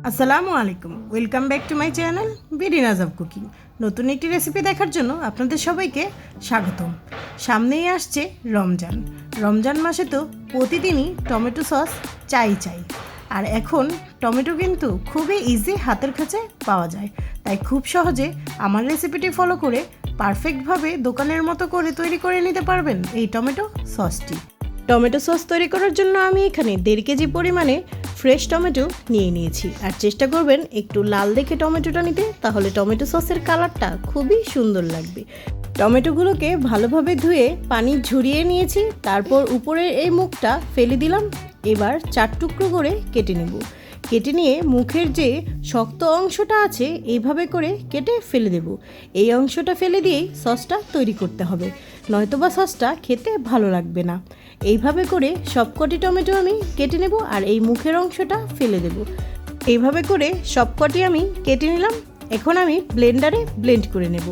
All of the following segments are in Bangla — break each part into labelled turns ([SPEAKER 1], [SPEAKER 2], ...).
[SPEAKER 1] আসসালামু আলাইকুম, welcome back to my channel বিডিনাজ অফ কুকিং। নতুন একটি রেসিপি দেখার জন্য আপনাদের সবাইকে স্বাগতম। সামনেই আসছে রমজান। রমজান মাসে তো প্রতিদিনই টমেটো সস চাই। আর এখন টমেটো কিন্তু খুবই ইজি হাতের কাছে পাওয়া যায়, তাই খুব সহজে আমার রেসিপিটি ফলো করে পারফেক্টভাবে দোকানের মতো করে তৈরি করে নিতে পারবেন এই টমেটো সসটি। টমেটো সস তৈরি করার জন্য আমি এখানে 1.5 কেজি পরিমাণে ফ্রেশ টমেটো নিয়ে নিয়েছি। আর চেষ্টা করবেন একটু লাল দেখে টমেটোটা নিতে, তাহলে টমেটো সসের কালারটা খুবই সুন্দর লাগবে। টমেটোগুলোকে ভালোভাবে ধুয়ে পানি ঝরিয়ে নিয়েছি, তারপর উপরের এই মুখটা ফেলে দিলাম। এবার 4 টুকরো করে কেটে নেব। কেটে নিয়ে মুখের যে শক্ত অংশটা আছে এইভাবে করে কেটে ফেলে দেব। এই অংশটা ফেলে দিয়েই সসটা তৈরি করতে হবে, নয়তোবা সসটা খেতে ভালো লাগবে না। এইভাবে করে সবকটি টমেটো আমি কেটে নেব আর এই মুখের অংশটা ফেলে দেব। এইভাবে করে সবকটি আমি কেটে নিলাম। এখন আমি ব্লেন্ডারে ব্লেন্ড করে নেব।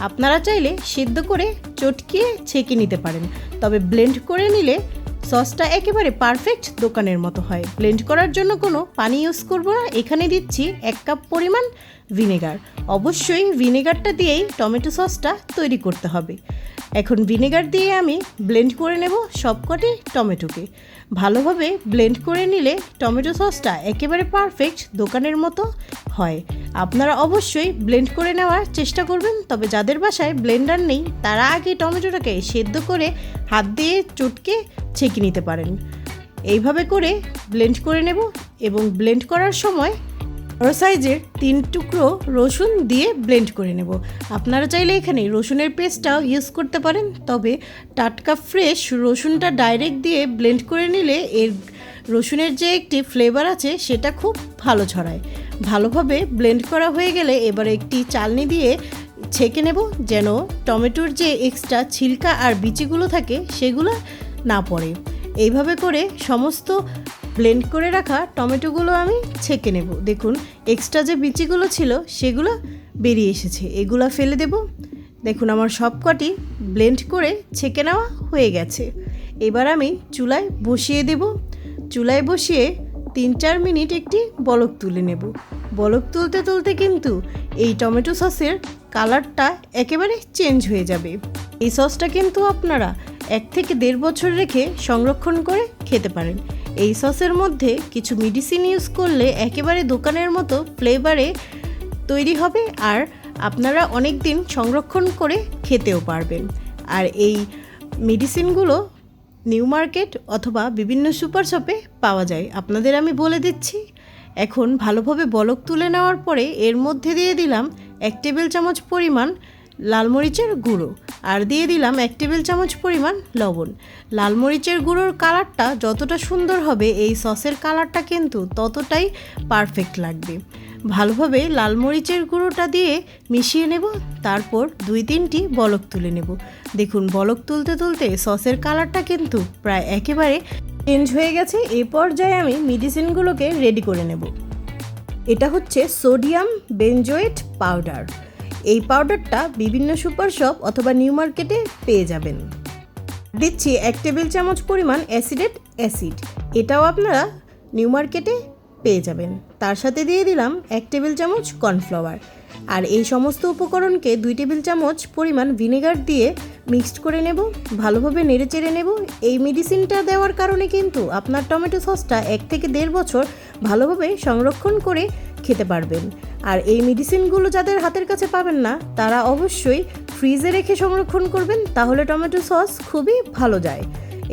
[SPEAKER 1] আপনারা চাইলে সিদ্ধ করে চটকিয়ে ছেঁকে নিতে পারেন, তবে ব্লেন্ড করে নিলে সসটা একেবারে পারফেক্ট দোকানের মতো হয়। ব্লেন্ড করার জন্য কোনো পানি ইউজ করব না। এখানে দিচ্ছি 1 কাপ পরিমাণ ভিনেগার। অবশ্যই ভিনেগারটা দিয়েই টমেটো সসটা তৈরি করতে হবে। এখন ভিনেগার দিয়ে আমি ব্লেন্ড করে নেব সবকটি টমেটোকে। ভালোভাবে ব্লেন্ড করে নিলে টমেটো সসটা একেবারে পারফেক্ট দোকানের মতো হয়। আপনারা অবশ্যই ব্লেন্ড করে নেওয়ার চেষ্টা করবেন, তবে যাদের বাসায় ব্লেন্ডার নেই তারা আগে টমেটোটাকে সেদ্ধ করে হাত দিয়ে চটকে ছেঁকে নিতে পারেন। এইভাবে করে ব্লেন্ড করে নেব এবং ব্লেন্ড করার সময় বড় সাইজের 3 টুকরো রসুন দিয়ে ব্লেন্ড করে নেব। আপনারা চাইলে এখানে রসুনের পেস্টটাও ইউজ করতে পারেন, তবে টাটকা ফ্রেশ রসুনটা ডাইরেক্ট দিয়ে ব্লেন্ড করে নিলে এর রসুনের যে একটি ফ্লেভার আছে সেটা খুব ভালো ছড়ায়। ভালোভাবে ব্লেন্ড করা হয়ে গেলে এবার একটি চালনি দিয়ে ছেঁকে নেব, যেন টমেটোর যে এক্সট্রা ছিলকা আর বিচিগুলো থাকে সেগুলো না পড়ে। এইভাবে করে সমস্ত ব্লেন্ড করে রাখা টমেটোগুলো আমি ছেঁকে নেব। দেখুন এক্সট্রা যে বিচিগুলো ছিল সেগুলো বেরিয়ে এসেছে, এগুলো ফেলে দেব। দেখুন আমার সবকটি ব্লেন্ড করে ছেঁকে নেওয়া হয়ে গেছে। এবার আমি চুলায় বসিয়ে দেব। চুলায় বসিয়ে 3-4 মিনিট একটি বলক তুলে নেব। বলক তুলতে তুলতে কিন্তু এই টমেটো সসের কালারটা একেবারে চেঞ্জ হয়ে যাবে। এই সসটা কিন্তু আপনারা 1 থেকে 1.5 বছর রেখে সংরক্ষণ করে খেতে পারেন। এই সসের মধ্যে কিছু মেডিসিন ইউজ করলে একেবারে দোকানের মতো ফ্লেভারে তৈরি হবে, আর আপনারা অনেক দিন সংরক্ষণ করে খেতেও পারবেন। আর এই মেডিসিনগুলো নিউ মার্কেট অথবা বিভিন্ন সুপার শপে পাওয়া যায়, আপনাদের আমি বলে দিচ্ছি। এখন ভালোভাবে বলক তুলে নেওয়ার পরে এর মধ্যে দিয়ে দিলাম 1 টেবিল চামচ পরিমাণ লাল মরিচের গুঁড়ো, আর দিয়ে দিলাম 1 টেবিল চামচ পরিমাণ লবণ। লাল মরিচের গুঁড়োর কালারটা যতটা সুন্দর হবে এই সসের কালারটা কিন্তু ততটাই পারফেক্ট লাগবে। ভালোভাবে লাল মরিচের গুঁড়োটা দিয়ে মিশিয়ে নেব, তারপর 2-3টি বলক তুলে নেব। দেখুন বলক তুলতে তুলতে সসের কালারটা কিন্তু প্রায় একেবারে চেঞ্জ হয়ে গেছে। এই পর্যায়ে আমি মেডিসিনগুলোকে রেডি করে নেব। এটা হচ্ছে সোডিয়াম বেনজোয়েট পাউডার। এই পাউডারটা বিভিন্ন সুপার শপ অথবা নিউ মার্কেটে পেয়ে যাবেন। দিচ্ছি 1 টেবিল চামচ পরিমাণ অ্যাসিডেট অ্যাসিড, এটাও আপনারা নিউ মার্কেটে পেয়ে যাবেন। তার সাথে দিয়ে দিলাম 1 টেবিল চামচ কর্নফ্লাওয়ার। আর এই সমস্ত উপকরণকে 2 টেবিল চামচ পরিমাণ ভিনেগার দিয়ে মিক্সড করে নেব। ভালোভাবে নেড়ে চেড়ে নেব। এই মেডিসিনটা দেওয়ার কারণে কিন্তু আপনার টমেটো সসটা 1 থেকে 1.5 বছর ভালোভাবে সংরক্ষণ করে খেতে পারবেন। আর এই মেডিসিনগুলো যাদের হাতের কাছে পাবেন না তারা অবশ্যই ফ্রিজে রেখে সংরক্ষণ করবেন, তাহলে টমেটো সস খুবই ভালো যায়।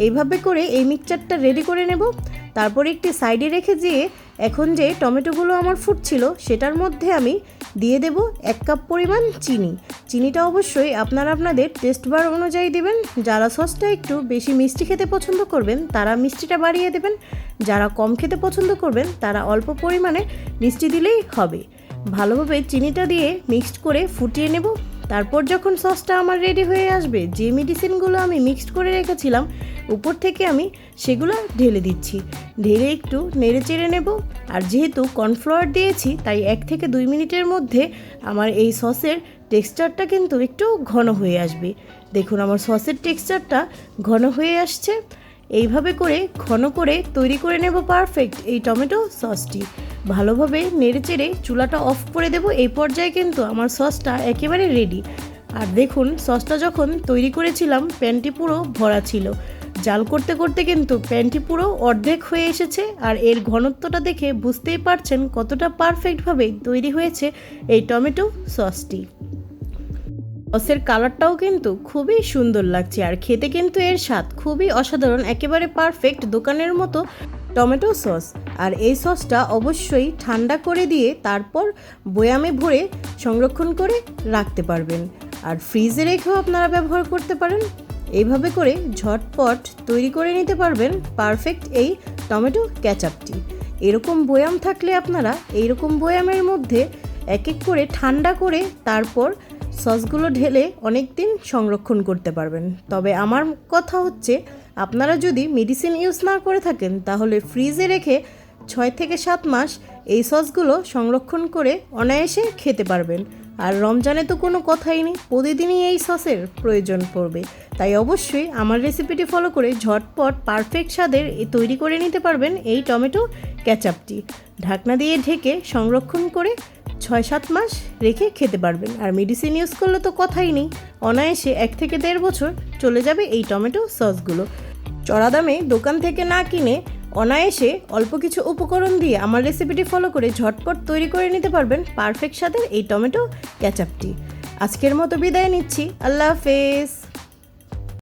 [SPEAKER 1] এইভাবে করে এই মিক্সচারটা রেডি করে নেব। তারপরে একটি সাইডে রেখে দিয়ে এখন যে টমেটোগুলো আমার ফুটছিল সেটার মধ্যে আমি দিয়ে দেব 1 কাপ পরিমাণ চিনি। চিনিটা অবশ্যই আপনারা আপনাদের টেস্ট বার অনুযায়ী দেবেন। যারা সসটা একটু বেশি মিষ্টি খেতে পছন্দ করবেন তারা মিষ্টিটা বাড়িয়ে দেবেন, যারা কম খেতে পছন্দ করবেন তারা অল্প পরিমাণে মিষ্টি দিলেই হবে। ভালোভাবে চিনিটা দিয়ে মিক্সড করে ফুটিয়ে নেব। তারপর যখন সসটা আমার রেডি হয়ে আসবে, যে মেডিসিনগুলো আমি মিক্সড করে রেখেছিলাম উপর থেকে আমি সেগুলো ঢেলে দিচ্ছি। ঢেলে একটু নেড়ে চেড়ে নেব। আর যেহেতু কর্নফ্লাওয়ার দিয়েছি তাই 1 থেকে 2 মিনিটের মধ্যে আমার এই সসের টেক্সচারটা কিন্তু একটু ঘন হয়ে আসবে। দেখুন আমার সসের টেক্সচারটা ঘন হয়ে আসছে। এইভাবে করে ঘন করে তৈরি করে নেব পারফেক্ট এই টমেটো সসটি। ভালোভাবে নেড়েচেড়ে চুলাটা অফ করে দেব। এই পর্যায়ে কিন্তু আমার সসটা একেবারে রেডি। আর দেখুন, সসটা যখন তৈরি করেছিলাম প্যানটি পুরো ভরা ছিল। জাল করতে করতে কিন্তু প্যানটি পুরো অর্ধেক হয়ে এসেছে। আর এর ঘনত্বটা দেখে বুঝতেই পারছেন কতটা পারফেক্টভাবে তৈরি হয়েছে এই টমেটো সসটি। সসের কালারটাও কিন্তু খুবই সুন্দর লাগছে, আর খেতে কিন্তু এর স্বাদ খুবই অসাধারণ, একেবারে পারফেক্ট দোকানের মতো টমেটো সস। আর এই সসটা অবশ্যই ঠান্ডা করে দিয়ে তারপর বয়ামে ভরে সংরক্ষণ করে রাখতে পারবেন, আর ফ্রিজে রেখেও আপনারা ব্যবহার করতে পারেন। এইভাবে করে ঝটপট তৈরি করে নিতে পারবেন পারফেক্ট এই টমেটো কেচাপটি। এরকম বয়াম থাকলে আপনারা এইরকম বয়ামের মধ্যে এক এক করে ঠান্ডা করে তারপর সসগুলো ঢেলে অনেক দিন সংরক্ষণ করতে পারবেন। তবে আমার কথা হচ্ছে, আপনারা যদি মেডিসিন ইউজ না করে থাকেন তাহলে ফ্রিজে রেখে 6 থেকে 7 মাস এই সসগুলো সংরক্ষণ করে অনায়াসে খেতে পারবেন। আর রমজানে তো কোনো কথাই নেই, প্রতিদিনই এই সসের প্রয়োজন পড়বে। তাই অবশ্যই আমার রেসিপিটি ফলো করে ঝটপট পারফেক্ট স্বাদের তৈরি করে নিতে পারবেন এই টমেটো কেচাপটি। ঢাকনা দিয়ে ঢেকে সংরক্ষণ করে 6-7 মাস রেখে খেতে পারবেন। আর মেডিসিন ইউজ করলে তো কথাই নেই, অনায়াসে 1 থেকে 1.5 বছর চলে যাবে এই টমেটো সসগুলো। চড়া দামে দোকান থেকে না কিনে অনায়াসে অল্প কিছু উপকরণ দিয়ে আমার রেসিপিটি ফলো করে ঝটপট তৈরি করে নিতে পারবেন পারফেক্ট স্বাদের এই টমেটো কেচাপটি। আজকের মতো বিদায় নিচ্ছি, আল্লাহ হাফেজ।